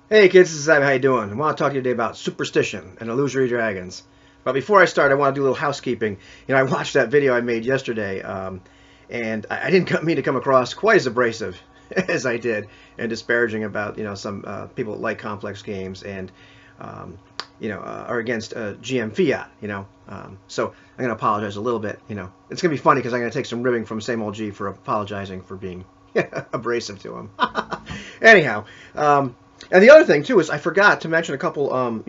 Hey kids, this is Zeb. How you doing? I want to talk to you today about Superstition and Illusory Dragons. But before I start, I want to do a little housekeeping. I watched that video I made yesterday, and I didn't mean to come across quite as abrasive as I did and disparaging about some people that like complex games and are against GM fiat. So I'm gonna apologize a little bit. It's gonna be funny because I'm gonna take some ribbing from same old G for apologizing for being abrasive to him. Anyhow. And the other thing too is I forgot to mention a couple,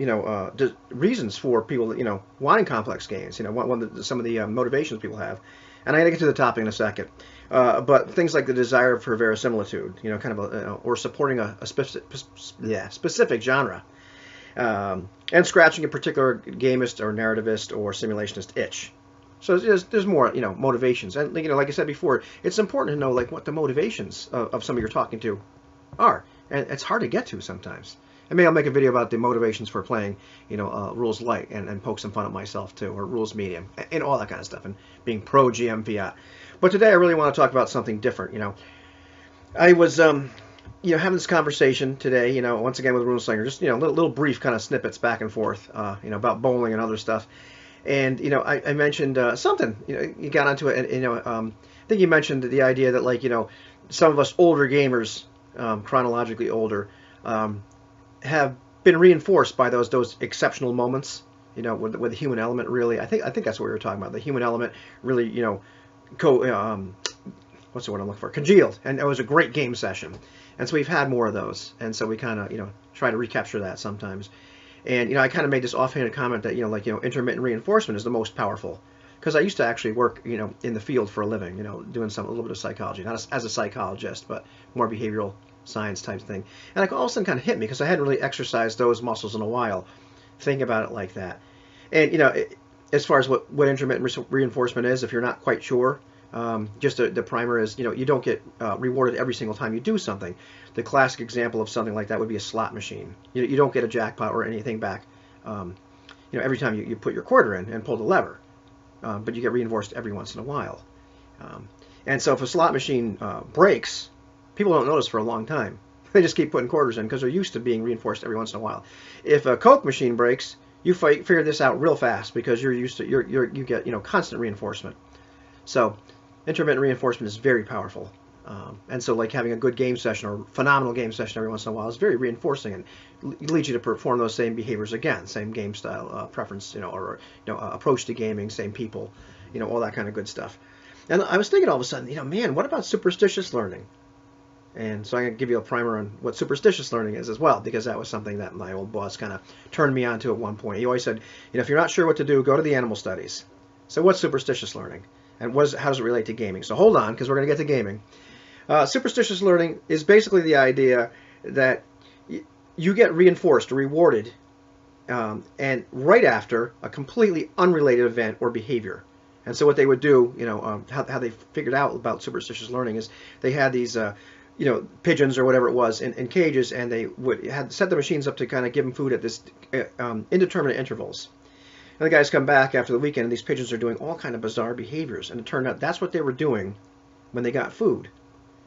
reasons for people, wanting complex games. Some of the motivations people have, and I'm gonna get to the topic in a second. But things like the desire for verisimilitude, kind of, or supporting a specific genre, and scratching a particular gamist or narrativist or simulationist itch. So there's more, motivations, and like I said before, it's important to know like what the motivations of somebody you're talking to are. And it's hard to get to sometimes. And maybe I'll make a video about the motivations for playing, rules light and poke some fun at myself too, or rules medium, and all that kind of stuff, and being pro GM fiat. But today I really want to talk about something different. I was, having this conversation today, once again with Runeslinger, just little brief kind of snippets back and forth, about bowling and other stuff. And I mentioned something. You got onto it, and I think you mentioned the idea that some of us older gamers, chronologically older, have been reinforced by those exceptional moments, where the human element really, I think that's what we were talking about. The human element really, what's the word I'm looking for? Congealed, and it was a great game session. And so we've had more of those, and so we kind of, try to recapture that sometimes. And I kind of made this offhanded comment that intermittent reinforcement is the most powerful. Because I used to actually work, in the field for a living, doing a little bit of psychology, not as a psychologist, but more behavioral science type thing. And all of a sudden kind of hit me because I hadn't really exercised those muscles in a while. Think about it like that. And, as far as what intermittent reinforcement is, if you're not quite sure, just the primer is, you don't get rewarded every single time you do something. The classic example of something like that would be a slot machine. You don't get a jackpot or anything back, every time you put your quarter in and pull the lever. But you get reinforced every once in a while. And so if a slot machine breaks, people don't notice for a long time. They just keep putting quarters in because they're used to being reinforced every once in a while. If a Coke machine breaks, you figure this out real fast because you're used to you get constant reinforcement. So intermittent reinforcement is very powerful. And so like having a good game session or phenomenal game session every once in a while is very reinforcing and leads you to perform those same behaviors again, same game style preference, or approach to gaming, same people, all that kind of good stuff. And I was thinking all of a sudden, man, what about superstitious learning? And so I'm going to give you a primer on what superstitious learning is as well, because that was something that my old boss kind of turned me on to at one point. He always said, if you're not sure what to do, go to the animal studies. So what's superstitious learning? And how does it relate to gaming? So hold on, because we're going to get to gaming. Superstitious learning is basically the idea that you get reinforced or rewarded, and right after a completely unrelated event or behavior. And so what they would do, how they figured out about superstitious learning is they had these, pigeons or whatever it was in cages, and they would set the machines up to kind of give them food at this indeterminate intervals. And the guys come back after the weekend, and these pigeons are doing all kind of bizarre behaviors. And it turned out that's what they were doing when they got food.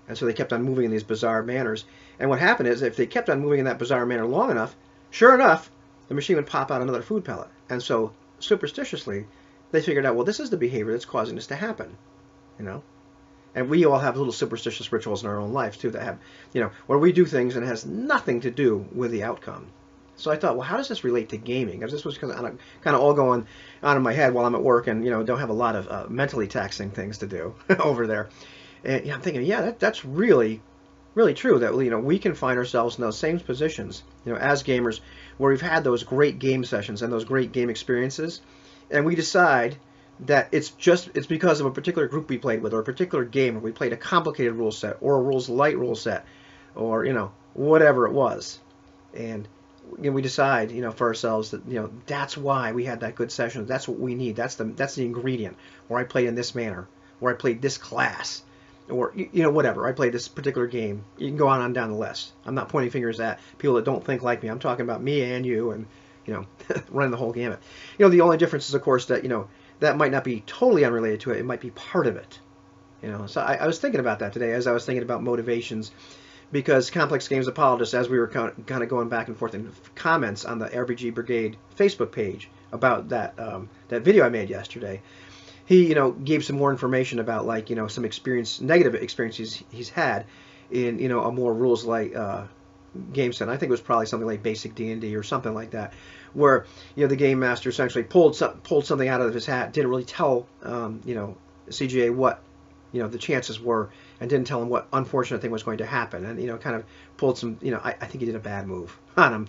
And so they kept on moving in these bizarre manners. And what happened is if they kept on moving in that bizarre manner long enough, sure enough, the machine would pop out another food pellet. And so superstitiously, they figured out, well, this is the behavior that's causing this to happen. And we all have little superstitious rituals in our own lives, too, that have, where we do things and it has nothing to do with the outcome. So I thought, well, how does this relate to gaming? Because this was kind of all going on in my head while I'm at work and, don't have a lot of mentally taxing things to do over there. And I'm thinking, yeah, that's really, really true. That we can find ourselves in those same positions, as gamers, where we've had those great game sessions and those great game experiences, and we decide that it's because of a particular group we played with, or a particular game, or we played a complicated rule set, or a rules light rule set, or whatever it was, and we decide for ourselves that that's why we had that good session. That's what we need. That's the ingredient. Or I played in this manner, or I played this class. Or, whatever. I played this particular game. You can go on down the list. I'm not pointing fingers at people that don't think like me. I'm talking about me and you and, running the whole gamut. The only difference is, of course, that, that might not be totally unrelated to it. It might be part of it. So I was thinking about that today as I was thinking about motivations because Complex Games Apologist, as we were kind of going back and forth in comments on the RPG Brigade Facebook page about that that video I made yesterday, he gave some more information about like some negative experiences he's had in a more rules like game set. I think it was probably something like basic D&D or something like that, where the game master essentially pulled something out of his hat, didn't really tell CGA what the chances were, and didn't tell him what unfortunate thing was going to happen, and kind of pulled some I think he did a bad move on him,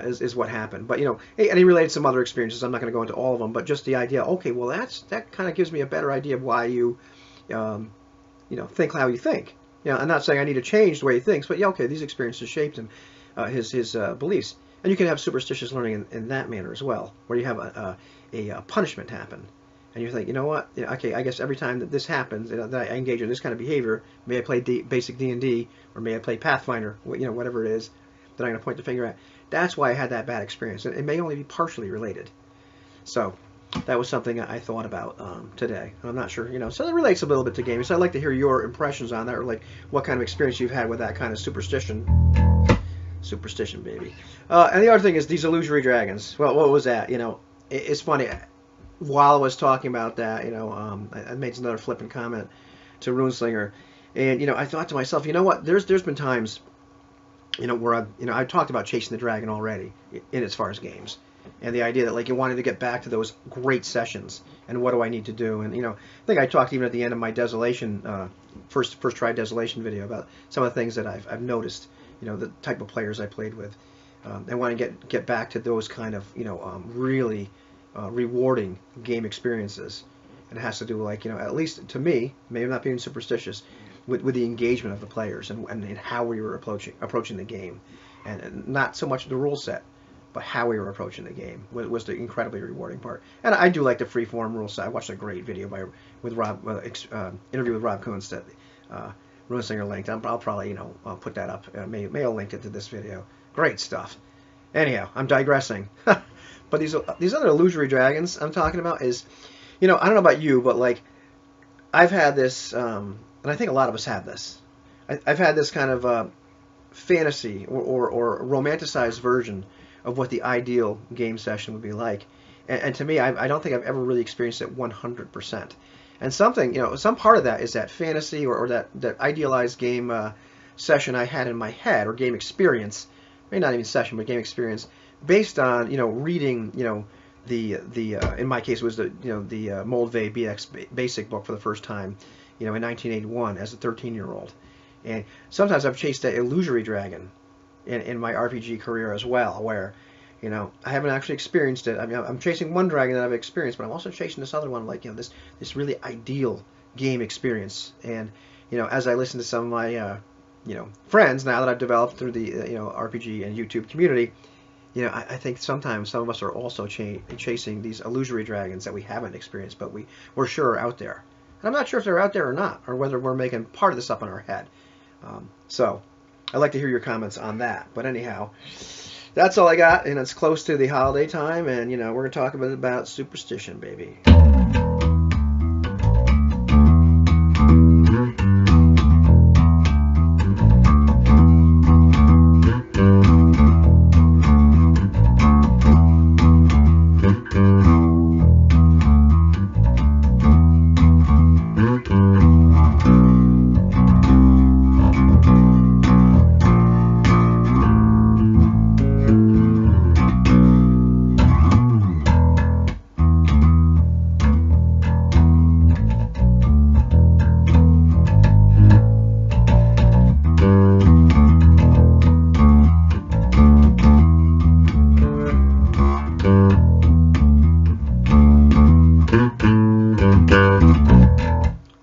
is what happened. But and he related some other experiences. I'm not going to go into all of them, but just the idea. Okay, well that kind of gives me a better idea of why you think how you think. I'm not saying I need to change the way he thinks, but okay, these experiences shaped him, his beliefs. And you can have superstitious learning in that manner as well, where you have a punishment happen, and you think, you know what? Okay, I guess every time that this happens, that I engage in this kind of behavior, may I play basic D&D, or may I play Pathfinder, whatever it is that I'm going to point the finger at. That's why I had that bad experience. And it may only be partially related. So that was something I thought about today. I'm not sure, so it relates a little bit to gaming. So I'd like to hear your impressions on that, or like what kind of experience you've had with that kind of superstition. Superstition, baby. And the other thing is these illusory dragons. Well, what was that? It's funny. While I was talking about that, I made another flippant comment to Runeslinger, and I thought to myself, you know what? There's been times, where I talked about chasing the dragon already in as far as games, and the idea that like you wanted to get back to those great sessions, and what do I need to do? And I think I talked even at the end of my Desolation first try Desolation video about some of the things that I've noticed, the type of players I played with. I want to get back to those kind of really rewarding game experiences, and it has to do like at least to me, maybe not being superstitious, with the engagement of the players and how we were approaching the game, and not so much the rule set, but how we were approaching the game was the incredibly rewarding part. And I do like the freeform rule set. I watched a great video with Rob, interview with Rob Kuntz that Runeslinger linked. I'll probably I'll put that up. May have linked it to this video. Great stuff. Anyhow, I'm digressing. But these other illusory dragons I'm talking about is, I don't know about you, but like I've had this, and I think a lot of us have this. I've had this kind of fantasy or romanticized version of what the ideal game session would be like, and to me, I don't think I've ever really experienced it 100%. And something, some part of that is that fantasy or that idealized game session I had in my head, or game experience, maybe not even session, but game experience, based on reading the in my case it was the Moldvay BX Basic book for the first time in 1981 as a 13-year-old, and sometimes I've chased that illusory dragon in my RPG career as well, where I haven't actually experienced it. I mean, I'm chasing one dragon that I've experienced, but I'm also chasing this other one, like this really ideal game experience. And as I listen to some of my friends now that I've developed through the RPG and YouTube community, I think sometimes some of us are also chasing these illusory dragons that we haven't experienced, but we're sure are out there. And I'm not sure if they're out there or not, or whether we're making part of this up in our head. So I'd like to hear your comments on that. But anyhow, that's all I got, and it's close to the holiday time, and we're going to talk about superstition, baby.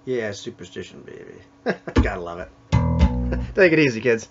Yeah, superstition, baby. Gotta love it. Take it easy, kids.